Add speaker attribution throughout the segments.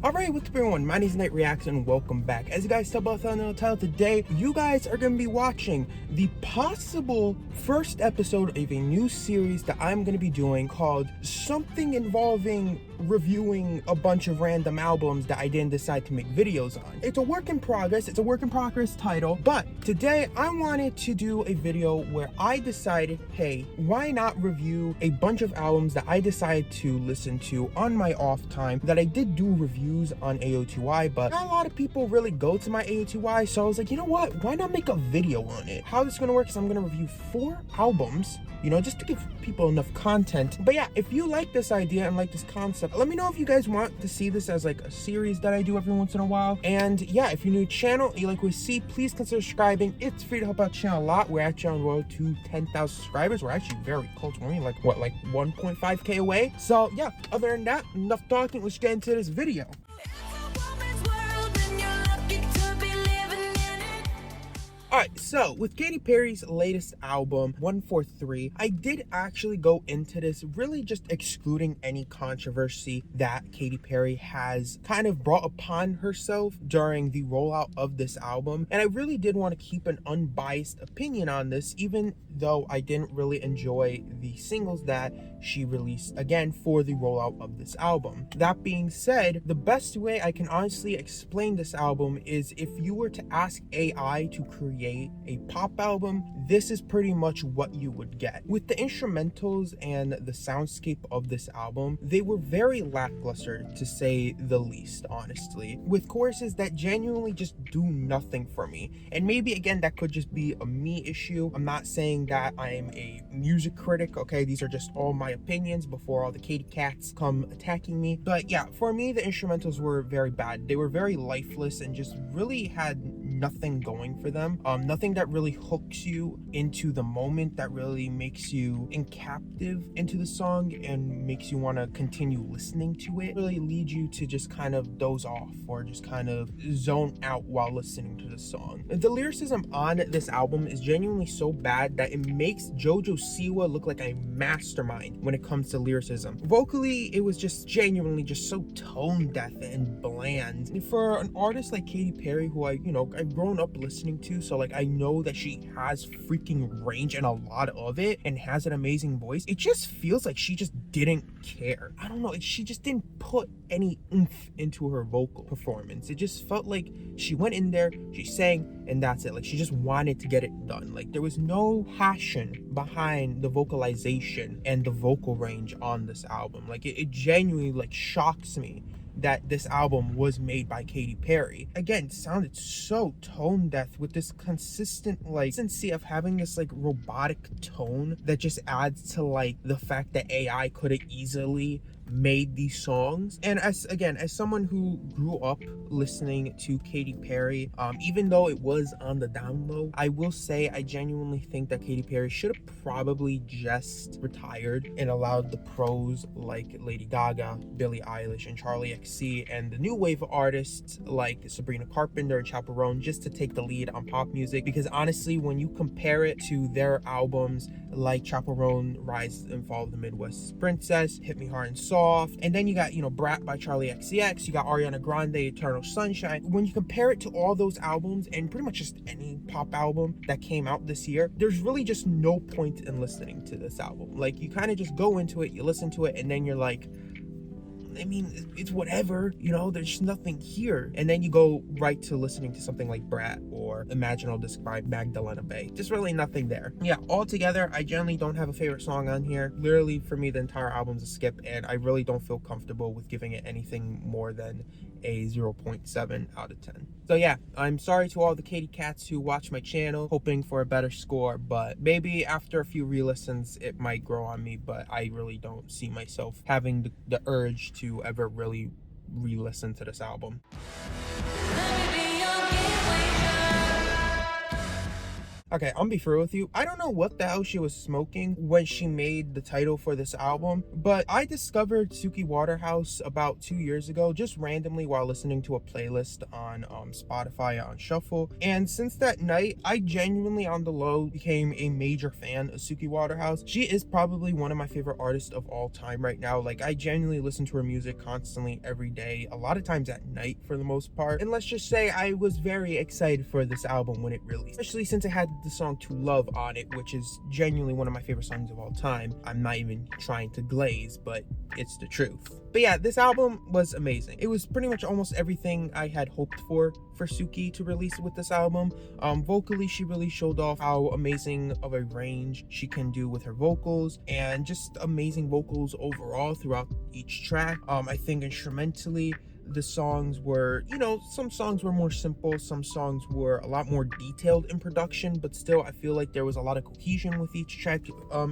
Speaker 1: Alright, what's up everyone? My name is Night Reacts and welcome back. As you guys saw both on the title today, you guys are going to be watching the possible first episode of a new series that I'm going to be doing called something involving reviewing a bunch of random albums that I didn't decide to make videos on. It's a work in progress, title, but today I wanted to do a video where I decided, hey, why not review a bunch of albums that I decided to listen to on my off time that I did do reviews on AO2Y, but not a lot of people really go to my AO2Y, so I was like, you know what, why not make a video on it? How this is gonna work is I'm gonna review 4 albums, you know, just to give people enough content. But yeah, if you like this idea and like this concept, let me know if you guys want to see this as like a series that I do every once in a while. And yeah, if you're new to the channel and you like what you see, please consider subscribing. It's free to help out the channel a lot. We're actually on the road to 10,000 subscribers. We're actually very close. We're only like 1.5k away. So yeah, other than that, enough talking. Let's get into this video. Alright, so with Katy Perry's latest album, 143, I did actually go into this really just excluding any controversy that Katy Perry has kind of brought upon herself during the rollout of this album. And I really did want to keep an unbiased opinion on this, even though I didn't really enjoy the singles that she released again for the rollout of this album. That being said, the best way I can honestly explain this album is if you were to ask AI to create a pop album, this is pretty much what you would get. With the instrumentals and the soundscape of this album, they were very lackluster to say the least, honestly, with choruses that genuinely just do nothing for me. And maybe again, that could just be a me issue. I'm not saying that I am a music critic, okay? These are just all my opinions before all the Katy cats come attacking me. But yeah, for me, the instrumentals were very bad. They were very lifeless and just really had nothing going for them. Nothing that really hooks you into the moment, that really makes you captive into the song and makes you want to continue listening to it. Really leads you to just kind of doze off or just kind of zone out while listening to the song. The lyricism on this album is genuinely so bad that it makes JoJo Siwa look like a mastermind when it comes to lyricism. Vocally, it was just genuinely just so tone deaf and bland. And for an artist like Katy Perry, who I've grown up listening to, so like I know that she has freaking range and a lot of it and has an amazing voice, it just feels like she just didn't care. I don't know, she just didn't put any oomph into her vocal performance. It just felt like she went in there, she sang, and that's it. Like she just wanted to get it done. Like there was no passion behind the vocalization and the vocal range on this album. Like it genuinely like shocks me that this album was made by Katy Perry. Again, sounded so tone deaf with this consistent like consistency of having this like robotic tone that just adds to like the fact that AI could have easily made these songs. And as someone who grew up listening to Katy Perry, even though it was on the down low, I will say I genuinely think that Katy Perry should have probably just retired and allowed the pros like Lady Gaga, Billie Eilish, and Charlie XC, and the new wave of artists like Sabrina Carpenter and Chaperone just to take the lead on pop music. Because honestly, when you compare it to their albums like Chaperone, Rise and Fall of the Midwest Princess, Hit Me Hard and Soft, and then you got, Brat by Charlie XCX, you got Ariana Grande, Eternal Sunshine. When you compare it to all those albums and pretty much just any pop album that came out this year, there's really just no point in listening to this album. Like you kind of just go into it, you listen to it, and then you're like, I mean, it's whatever, there's just nothing here. And then you go right to listening to something like Brat or Imaginal Disc by Magdalena Bay. Just really nothing there. Yeah, altogether, I generally don't have a favorite song on here. Literally, for me, the entire album's a skip, and I really don't feel comfortable with giving it anything more than a 0.7 out of 10. So yeah, I'm sorry to all the Katy cats who watch my channel, hoping for a better score, but maybe after a few re-listens, it might grow on me, but I really don't see myself having the urge to ever really re-listen to this album. Okay, I'm be real with you. I don't know what the hell she was smoking when she made the title for this album, but I discovered Suki Waterhouse about 2 years ago, just randomly while listening to a playlist on Spotify on Shuffle. And since that night, I genuinely on the low became a major fan of Suki Waterhouse. She is probably one of my favorite artists of all time right now. Like, I genuinely listen to her music constantly every day, a lot of times at night for the most part. And let's just say I was very excited for this album when it released, especially since it had the song To Love on it, which is genuinely one of my favorite songs of all time. I'm not even trying to glaze, but it's the truth. But yeah, this album was amazing. It was pretty much almost everything I had hoped for Suki to release with this album. Vocally, she really showed off how amazing of a range she can do with her vocals, and just amazing vocals overall throughout each track. I think instrumentally, the songs were, some songs were more simple, some songs were a lot more detailed in production, but still I feel like there was a lot of cohesion with each track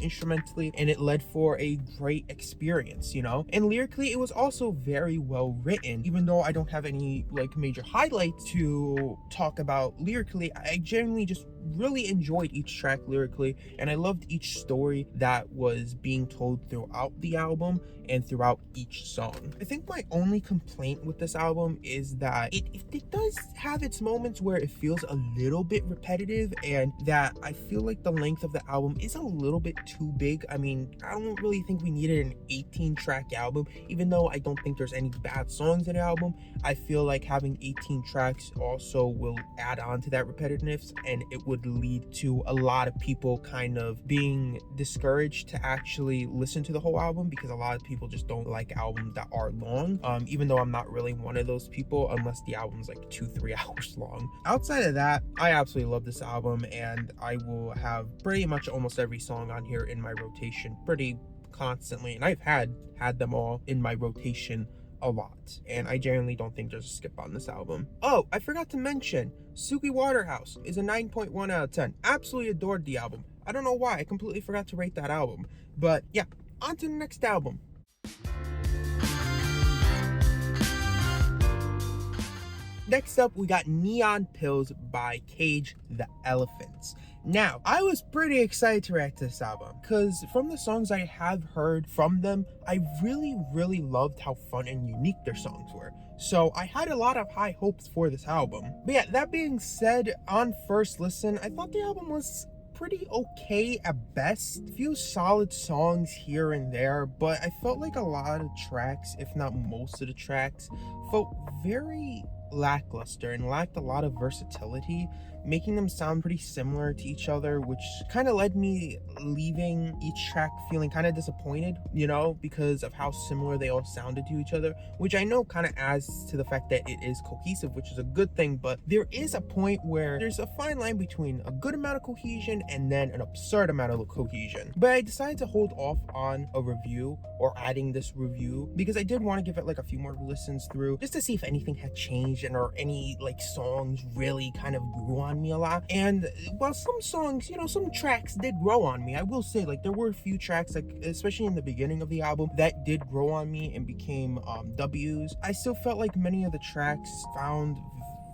Speaker 1: instrumentally, and it led for a great experience, and lyrically it was also very well written. Even though I don't have any like major highlights to talk about lyrically, I genuinely just really enjoyed each track lyrically, and I loved each story that was being told throughout the album and throughout each song. I think my only complaint with this album is that it does have its moments where it feels a little bit repetitive, and that I feel like the length of the album is a little bit too big. I mean, I don't really think we needed an 18-track album, even though I don't think there's any bad songs in the album. I feel like having 18 tracks also will add on to that repetitiveness, and it would lead to a lot of people kind of being discouraged to actually listen to the whole album, because a lot of people just don't like albums that are long, even though I'm not really one of those people unless the album's like 2-3 hours long. Outside of that, I absolutely love this album, and I will have pretty much almost every song on here in my rotation pretty constantly, and I've had them all in my rotation a lot, and I genuinely don't think there's a skip on this album. Oh, I forgot to mention, Suki Waterhouse is a 9.1 out of 10. Absolutely adored the album. I don't know why, I completely forgot to rate that album. But yeah, on to the next album. Next up, we got Neon Pills by Cage the Elephants. Now, I was pretty excited to react to this album, because from the songs I have heard from them, I really loved how fun and unique their songs were. So I had a lot of high hopes for this album. But yeah, that being said, on first listen, I thought the album was pretty okay at best. A few solid songs here and there, but I felt like a lot of tracks, if not most of the tracks, felt very lackluster and lacked a lot of versatility, making them sound pretty similar to each other, which kind of led me leaving each track feeling kind of disappointed, because of how similar they all sounded to each other, which I know kind of adds to the fact that it is cohesive, which is a good thing. But there is a point where there's a fine line between a good amount of cohesion and then an absurd amount of cohesion. But I decided to hold off on a review or adding this review, because I did want to give it like a few more listens through, just to see if anything had changed and or any like songs really kind of grew on me a lot. And while some songs, some tracks did grow on me, I will say, like, there were a few tracks, like especially in the beginning of the album, that did grow on me and became W's. I still felt like many of the tracks found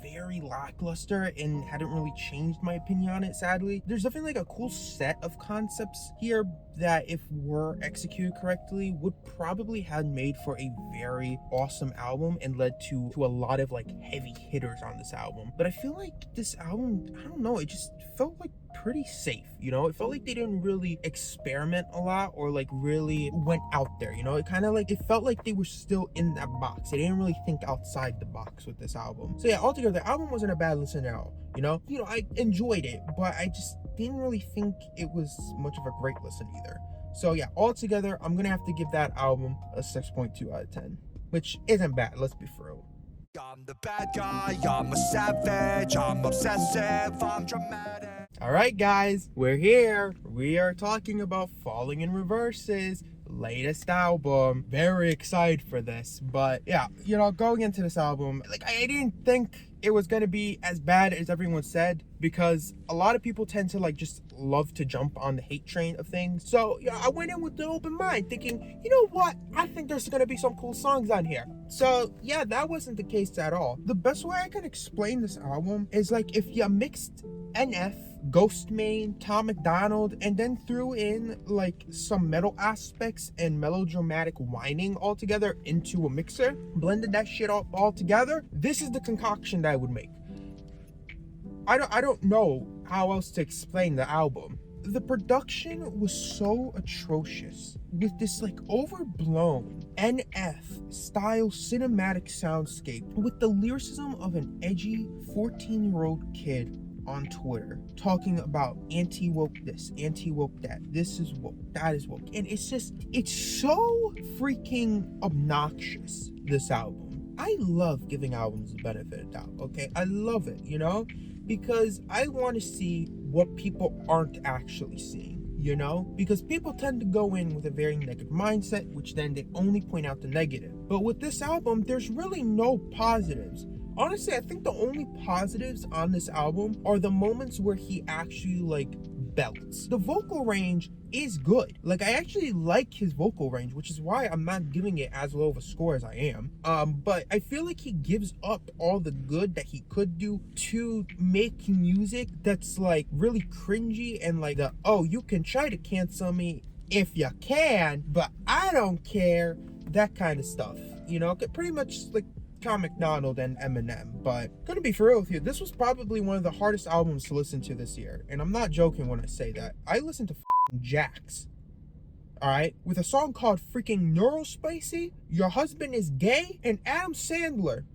Speaker 1: very lackluster and hadn't really changed my opinion on it, sadly. There's definitely like a cool set of concepts here that, if were executed correctly, would probably have made for a very awesome album and led to a lot of like heavy hitters on this album. But I feel like this album, I don't know, it just felt like pretty safe, it felt like they didn't really experiment a lot or like really went out there, it felt like they were still in that box. They didn't really think outside the box with this album. So yeah, altogether the album wasn't a bad listen at all. I enjoyed it, but I just didn't really think it was much of a great listen either. So yeah, altogether I'm gonna have to give that album a 6.2 out of 10, which isn't bad, let's be for real.
Speaker 2: I'm the bad guy, I'm a savage, I'm obsessive, I'm dramatic.
Speaker 1: Alright guys, we're here. We are talking about Falling in Reverse's latest album. Very excited for this. But yeah, going into this album, like, I didn't think it was gonna be as bad as everyone said, because a lot of people tend to like just love to jump on the hate train of things. So I went in with an open mind, thinking, you know what, I think there's gonna be some cool songs on here. So yeah, that wasn't the case at all. The best way I can explain this album is like if you mixed NF Ghost Main, Tom McDonald, and then threw in like some metal aspects and melodramatic whining all together into a mixer, blended that shit all together, this is the concoction that I would make. I don't know how else to explain the album. The production was so atrocious with this like overblown NF style cinematic soundscape with the lyricism of an edgy 14-year-old kid on Twitter talking about anti-woke this, anti-woke that, this is woke, that is woke. And it's so freaking obnoxious, this album. I love giving albums the benefit of doubt, okay? I love it, you know? Because I want to see what people aren't actually seeing, you know? Because people tend to go in with a very negative mindset, which then they only point out the negative. But with this album, there's really no positives. Honestly, I think the only positives on this album are the moments where he actually like belts. The vocal range is good. Like, I actually like his vocal range, which is why I'm not giving it as low of a score as I am. But I feel like he gives up all the good that he could do to make music that's like really cringy and like the, oh, you can try to cancel me if you can, but I don't care, that kind of stuff. You know, pretty much like Tom McDonald and Eminem. But gonna be for real with you, this was probably one of the hardest albums to listen to this year, and I'm not joking when I say that. I listened to Jax, alright, with a song called freaking Neurospicy, Your Husband is Gay, and Adam Sandler,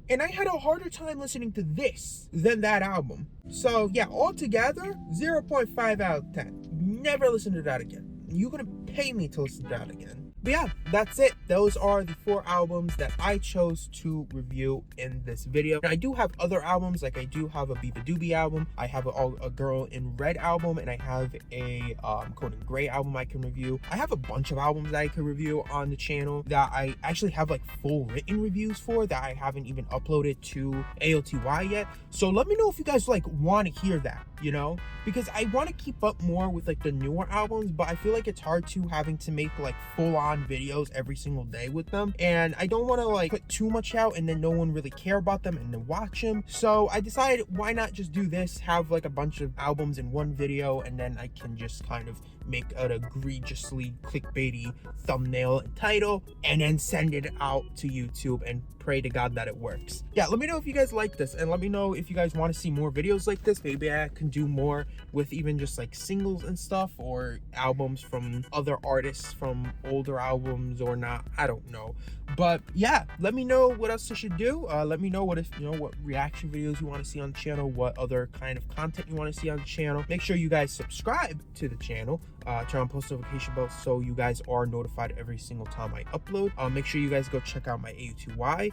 Speaker 1: and I had a harder time listening to this than that album. So yeah, altogether 0.5 out of 10. Never listen to that again. You're gonna pay me to listen to that again. But yeah, that's it. Those are the 4 albums that I chose to review in this video. Now, I do have other albums, like I do have a Biba Doobie album, I have a Girl in Red album, and I have a Conan Gray album I can review. I have a bunch of albums that I can review on the channel that I actually have like full written reviews for that I haven't even uploaded to AOTY yet. So let me know if you guys like want to hear that, you know? Because I want to keep up more with like the newer albums, but I feel like it's hard to having to make like full-on videos every single day with them, and I don't want to like put too much out and then no one really care about them and then watch them. So I decided, why not just do this, have like a bunch of albums in one video, and then I can just kind of make an egregiously clickbaity thumbnail and title and then send it out to YouTube and pray to God that it works. Yeah, let me know if you guys like this, and let me know if you guys want to see more videos like this. Maybe I can do more with even just like singles and stuff, or albums from other artists from older albums or not, I don't know. But yeah, let me know what else I should do. Let me know what reaction videos you want to see on the channel, what other kind of content you want to see on the channel. Make sure you guys subscribe to the channel, turn on post notification bell so you guys are notified every single time I upload. Make sure you guys go check out my AOTY.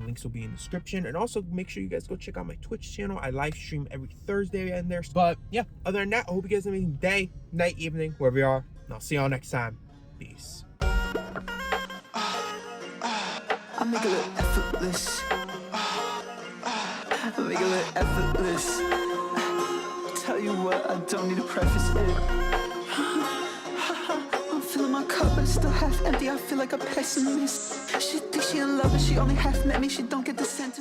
Speaker 1: Links will be in the description, and also make sure you guys go check out my Twitch channel. I live stream every Thursday in there. But yeah, other than that, I hope you guys have an amazing day, night, evening, wherever you are, and I'll see y'all next time. Peace.
Speaker 3: I make it look effortless. I make it look effortless. Tell you what, I don't need to preface it. I'm filling my cup, but it's still half empty. I feel like a pessimist. She thinks she in love, but she only half met me. She don't get the sentence.